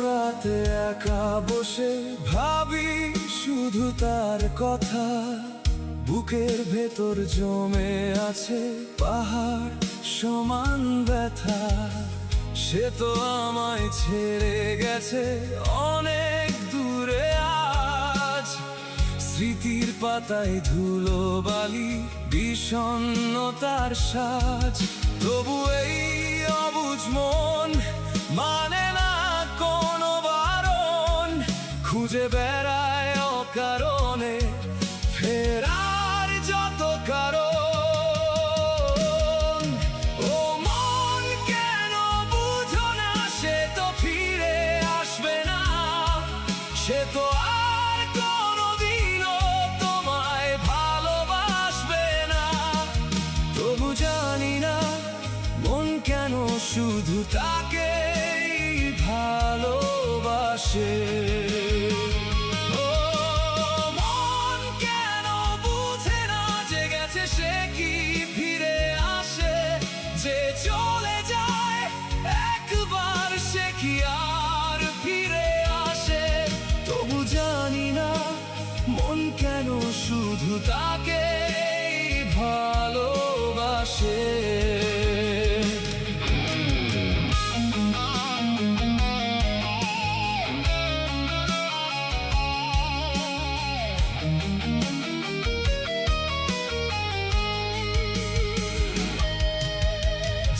রাতে একা বসে ভাবি শুধু তার কথা, বুকের ভেতর জমে আছে পাহাড় সমান ব্যথা। সে তো আমায় ছেড়ে গেছে অনেক দূরে আজ, স্মৃতির পাতায় ধুলো বালি বিষণ্ণতার সাজ। তবু এই অবুঝ মন মানে না কোনো বারণ, খুঁজে বেড়ায় অকারণে ফেরার যত কারণ। ও মন কেন বুঝো না, সে তো ফিরে আসবে না, সে তো আর কোনোদিনও তোমায় ভালোবাসবে না। তবু জানি না মন কেন শুধু তাকেই ভালোবাসে। ও মন কেন বুঝে না যে গেছে সে কি ফিরে আসে, যে চলে যায় একবার সে কি আর ফিরে আসে। তবু জানি না মন কেন শুধু তাকেই ভালোবাসে।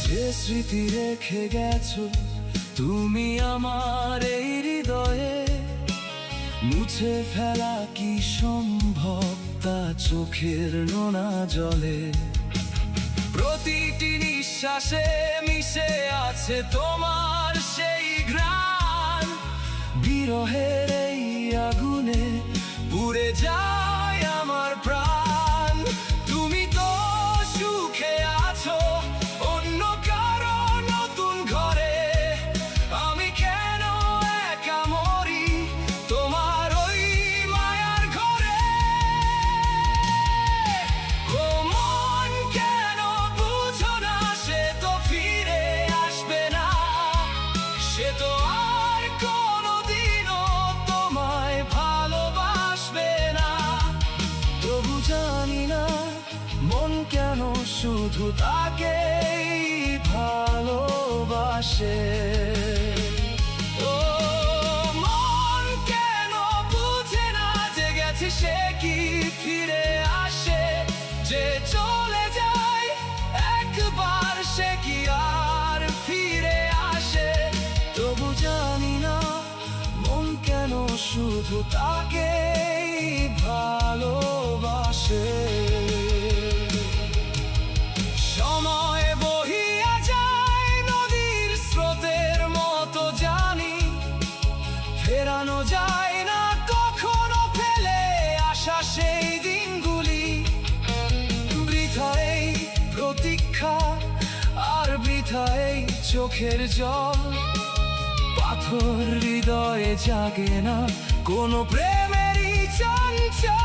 যে স্মৃতি রেখে গেছো তুমি আমার এই হৃদয়ে, মুছে ফেলা কি সম্ভব তা চোখের নোনা জলে। প্রতিটি নিঃশ্বাসে মিশে আছে তোমার সেই ঘ্রাণ, বিরহের এই আগুনে পুড়ে যায় আমার প্রাণ। তুমি তো সুখে আছো অন্য কারো নতুন ঘরে, আমি কেন একা মরি তোমার ওই মায়ার ঘরে। ও মন কেন বুঝো না, সে তো ফিরে আসবে না, সে তো আর কোনোদিনও তোমায় ভালোবাসবে না। তবু জানি না মন কেন শুধু তাকেই ভালোবাসে। ও মন কেন বুঝে না যে গেছে সে কি ফিরে আসে, যে চলে যায় একবার সে কি আর ফিরে আসে। তবু জানি না মন কেন শুধু তাকেই ভালোবাসে। সময় বহিয়া যায় নদীর স্রোতের মতো, জানি ফেরানো যায় না কখনো ফেলে আসা সেই দিনগুলি। বৃথা এই প্রতীক্ষা আর বৃথা এই চোখের জল, পাথর হৃদয়ে জাগে না কোনো প্রেমেরই চঞ্চল।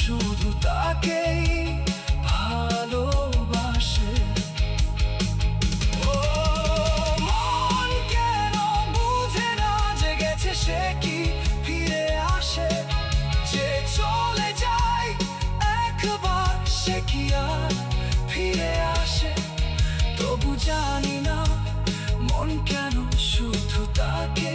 শুধু তাকেই ভালোবাসে। ও মন কেন বুঝে না যে গেছে সে কি ফিরে আসে, যে চলে তাকে